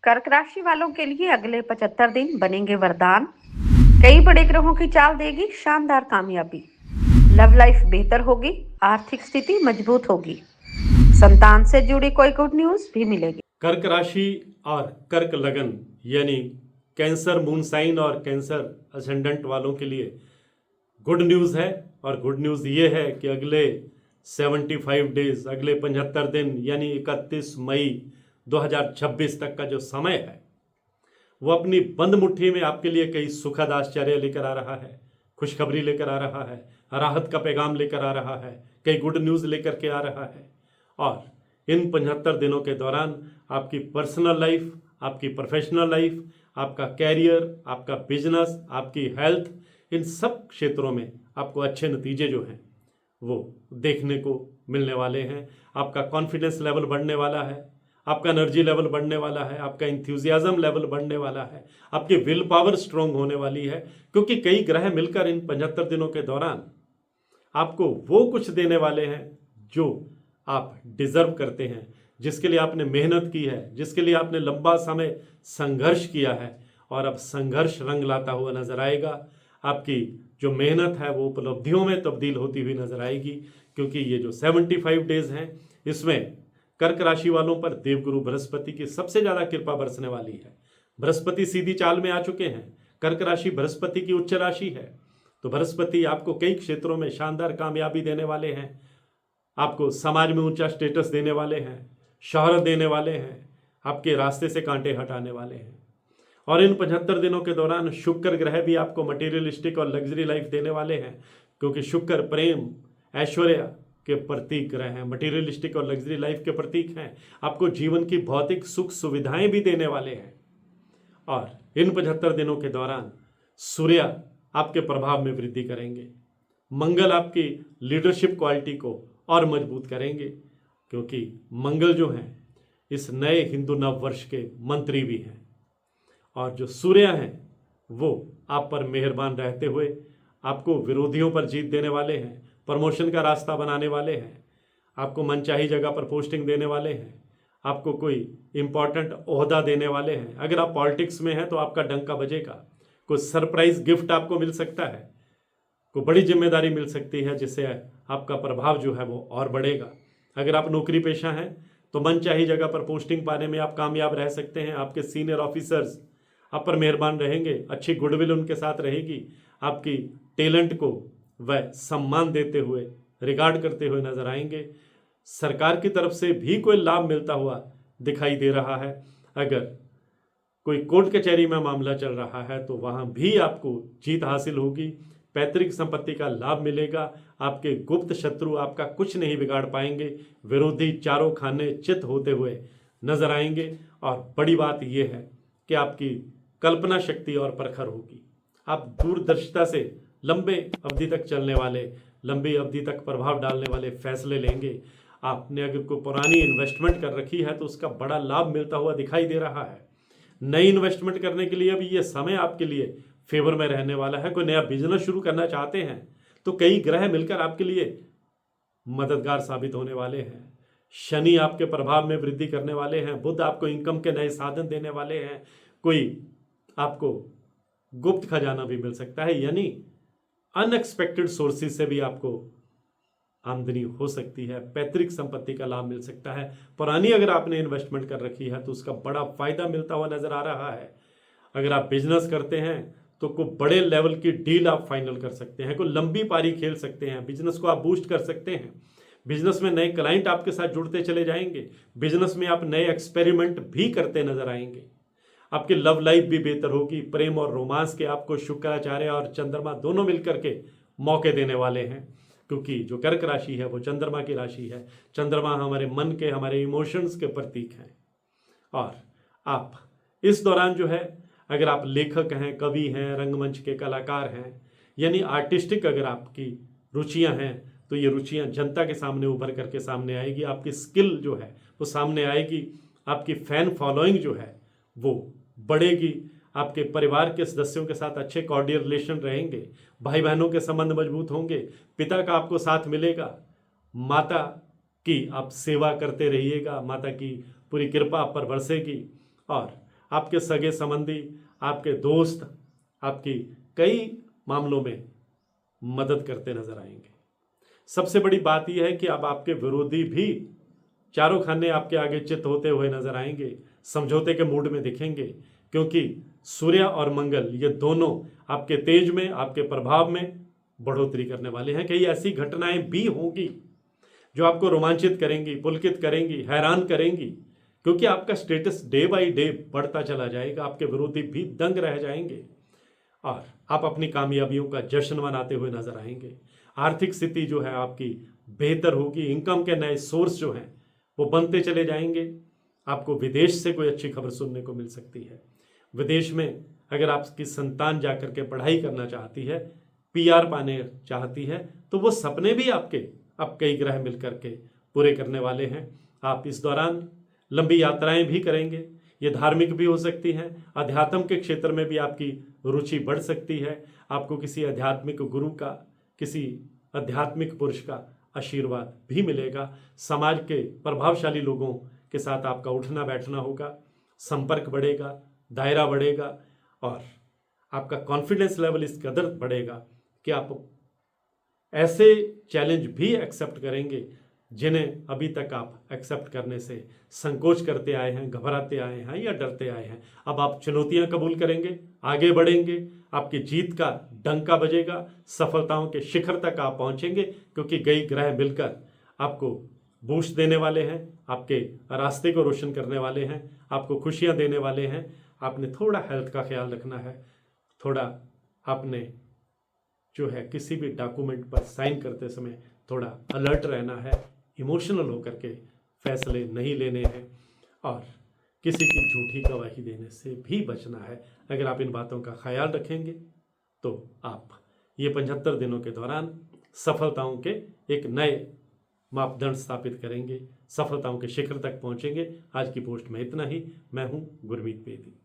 कर्क राशि वालों के लिए अगले 75 दिन बनेंगे वरदान। कई बड़े ग्रहों की चाल देगी शानदार कामयाबी। लव लाइफ बेहतर होगी, आर्थिक स्थिति मजबूत होगी। संतान से जुड़ी कोई गुड न्यूज भी मिलेगी। कर्क राशि और कर्क लगन यानी कैंसर मून साइन और कैंसर असेंडेंट वालों के लिए गुड न्यूज़ है। और गुड न्यूज़ ये है कि अगले 75 डेज, अगले 75 दिन यानी 31 मई 2026 तक का जो समय है वो अपनी बंद मुट्ठी में आपके लिए कई सुखद आश्चर्य लेकर आ रहा है, खुशखबरी लेकर आ रहा है, राहत का पैगाम लेकर आ रहा है, कई गुड न्यूज़ लेकर के आ रहा है। और इन 75 दिनों के दौरान आपकी पर्सनल लाइफ, आपकी प्रोफेशनल लाइफ, आपका कैरियर, आपका बिजनेस, आपकी हेल्थ, इन सब क्षेत्रों में आपको अच्छे नतीजे जो हैं वो देखने को मिलने वाले हैं। आपका कॉन्फिडेंस लेवल बढ़ने वाला है, आपका एनर्जी लेवल बढ़ने वाला है, आपका इंथ्यूजियाज्म लेवल बढ़ने वाला है, आपकी विल पावर स्ट्रांग होने वाली है, क्योंकि कई ग्रह मिलकर इन 75 दिनों के दौरान आपको वो कुछ देने वाले हैं जो आप डिजर्व करते हैं, जिसके लिए आपने मेहनत की है, जिसके लिए आपने लंबा समय संघर्ष किया है। और अब संघर्ष रंग लाता हुआ नजर आएगा। आपकी जो मेहनत है वो उपलब्धियों में तब्दील होती हुई नजर आएगी, क्योंकि ये जो 75 डेज हैं इसमें कर्क राशि वालों पर देवगुरु बृहस्पति की सबसे ज्यादा कृपा बरसने वाली है। बृहस्पति सीधी चाल में आ चुके हैं। कर्क राशि बृहस्पति की उच्च राशि है, तो बृहस्पति आपको कई क्षेत्रों में शानदार कामयाबी देने वाले हैं, आपको समाज में ऊंचा स्टेटस देने वाले हैं, शोहरत देने वाले हैं, आपके रास्ते से कांटे हटाने वाले हैं। और इन 75 दिनों के दौरान शुक्र ग्रह भी आपको मटेरियलिस्टिक और लग्जरी लाइफ देने वाले हैं, क्योंकि शुक्र प्रेम, ऐश्वर्य के प्रतीक ग्रह हैं, मटेरियलिस्टिक और लग्जरी लाइफ के प्रतीक हैं। आपको जीवन की भौतिक सुख सुविधाएं भी देने वाले हैं। और इन 75 दिनों के दौरान सूर्य आपके प्रभाव में वृद्धि करेंगे, मंगल आपकी लीडरशिप क्वालिटी को और मजबूत करेंगे, क्योंकि मंगल जो हैं इस नए हिंदू नव वर्ष के मंत्री भी हैं। और जो सूर्य हैं वो आप पर मेहरबान रहते हुए आपको विरोधियों पर जीत देने वाले हैं, प्रमोशन का रास्ता बनाने वाले हैं, आपको मनचाही जगह पर पोस्टिंग देने वाले हैं, आपको कोई इंपॉर्टेंट ओहदा देने वाले हैं। अगर आप पॉलिटिक्स में हैं तो आपका डंका बजेगा, कोई सरप्राइज गिफ्ट आपको मिल सकता है, कोई बड़ी जिम्मेदारी मिल सकती है, जिससे आपका प्रभाव जो है वो और बढ़ेगा। अगर आप नौकरी पेशा हैं तो मनचाही जगह पर पोस्टिंग पाने में आप कामयाब रह सकते हैं। आपके सीनियर ऑफिसर्स आप पर मेहरबान रहेंगे, अच्छी गुडविल उनके साथ रहेगी, आपकी टैलेंट को वह सम्मान देते हुए, रिगार्ड करते हुए नजर आएंगे। सरकार की तरफ से भी कोई लाभ मिलता हुआ दिखाई दे रहा है। अगर कोई कोर्ट कचहरी में मामला चल रहा है तो वहां भी आपको जीत हासिल होगी, पैतृक संपत्ति का लाभ मिलेगा, आपके गुप्त शत्रु आपका कुछ नहीं बिगाड़ पाएंगे, विरोधी चारों खाने चित होते हुए नजर आएंगे। और बड़ी बात यह है कि आपकी कल्पना शक्ति और प्रखर होगी। आप दूरदर्शिता से लंबे अवधि तक चलने वाले, लंबी अवधि तक प्रभाव डालने वाले फैसले लेंगे। आपने अगर कोई पुरानी इन्वेस्टमेंट कर रखी है तो उसका बड़ा लाभ मिलता हुआ दिखाई दे रहा है। नई इन्वेस्टमेंट करने के लिए अभी ये समय आपके लिए फेवर में रहने वाला है। कोई नया बिजनेस शुरू करना चाहते हैं तो कई ग्रह मिलकर आपके लिए मददगार साबित होने वाले हैं। शनि आपके प्रभाव में वृद्धि करने वाले हैं, बुध आपको इनकम के नए साधन देने वाले हैं, कोई आपको गुप्त खजाना भी मिल सकता है, यानी अनएक्सपेक्टेड सोर्सेज से भी आपको आमदनी हो सकती है, पैतृक संपत्ति का लाभ मिल सकता है। पुरानी अगर आपने इन्वेस्टमेंट कर रखी है तो उसका बड़ा फायदा मिलता हुआ नजर आ रहा है। अगर आप बिजनेस करते हैं तो कोई बड़े लेवल की डील आप फाइनल कर सकते हैं, कोई लंबी पारी खेल सकते हैं, बिजनेस को आप बूस्ट कर सकते हैं, बिजनेस में नए क्लाइंट आपके साथ जुड़ते चले जाएंगे, बिजनेस में आप नए एक्सपेरिमेंट भी करते नजर आएंगे। आपकी लव लाइफ भी बेहतर होगी, प्रेम और रोमांस के आपको शुक्राचार्य और चंद्रमा दोनों मिलकर के मौके देने वाले हैं, क्योंकि जो कर्क राशि है वो चंद्रमा की राशि है। चंद्रमा हमारे मन के, हमारे इमोशंस के प्रतीक हैं। और आप इस दौरान जो है, अगर आप लेखक हैं, कवि हैं, रंगमंच के कलाकार हैं, यानी आर्टिस्टिक अगर आपकी रुचियां हैं तो ये रुचियां जनता के सामने उभर करके सामने आएगी। आपकी स्किल जो है वो सामने आएगी, आपकी फैन फॉलोइंग जो है वो बढ़ेगी, आपके परिवार के सदस्यों के साथ अच्छे कॉर्डियल रिलेशन रहेंगे, भाई बहनों के संबंध मजबूत होंगे, पिता का आपको साथ मिलेगा, माता की आप सेवा करते रहिएगा, माता की पूरी कृपा आप पर बरसेगी। और आपके सगे संबंधी, आपके दोस्त आपकी कई मामलों में मदद करते नजर आएंगे। सबसे बड़ी बात यह है कि अब आपके विरोधी भी चारों खाने आपके आगे चित होते हुए नजर आएंगे, समझौते के मूड में दिखेंगे, क्योंकि सूर्य और मंगल ये दोनों आपके तेज में, आपके प्रभाव में बढ़ोतरी करने वाले हैं। कई ऐसी घटनाएं भी होंगी जो आपको रोमांचित करेंगी, पुलकित करेंगी, हैरान करेंगी, क्योंकि आपका स्टेटस डे बाय डे बढ़ता चला जाएगा। आपके विरोधी भी दंग रह जाएंगे और आप अपनी कामयाबियों का जश्न मनाते हुए नजर आएंगे। आर्थिक स्थिति जो है आपकी बेहतर होगी, इनकम के नए सोर्स जो हैं वो बनते चले जाएंगे। आपको विदेश से कोई अच्छी खबर सुनने को मिल सकती है। विदेश में अगर आपकी संतान जाकर के पढ़ाई करना चाहती है, पीआर पाने चाहती है, तो वो सपने भी आपके अब कई ग्रह मिलकर के पूरे करने वाले हैं। आप इस दौरान लंबी यात्राएं भी करेंगे, ये धार्मिक भी हो सकती हैं, अध्यात्म के क्षेत्र में भी आपकी रुचि बढ़ सकती है। आपको किसी आध्यात्मिक गुरु का, किसी आध्यात्मिक पुरुष का आशीर्वाद भी मिलेगा। समाज के प्रभावशाली लोगों के साथ आपका उठना बैठना होगा, संपर्क बढ़ेगा, दायरा बढ़ेगा और आपका कॉन्फिडेंस लेवल इस कदर बढ़ेगा कि आप ऐसे चैलेंज भी एक्सेप्ट करेंगे जिन्हें अभी तक आप एक्सेप्ट करने से संकोच करते आए हैं, घबराते आए हैं या डरते आए हैं। अब आप चुनौतियां कबूल करेंगे, आगे बढ़ेंगे, आपकी जीत का डंका बजेगा, सफलताओं के शिखर तक आप पहुंचेंगे, क्योंकि कई ग्रह मिलकर आपको बूस्ट देने वाले हैं, आपके रास्ते को रोशन करने वाले हैं, आपको खुशियां देने वाले हैं। आपने थोड़ा हेल्थ का ख्याल रखना है, थोड़ा आपने जो है किसी भी डॉक्यूमेंट पर साइन करते समय थोड़ा अलर्ट रहना है, इमोशनल होकर के फैसले नहीं लेने हैं और किसी की झूठी गवाही देने से भी बचना है। अगर आप इन बातों का ख्याल रखेंगे तो आप ये 75 दिनों के दौरान सफलताओं के एक नए मापदंड स्थापित करेंगे, सफलताओं के शिखर तक पहुंचेंगे। आज की पोस्ट में इतना ही। मैं हूं गुरमीत बेदी।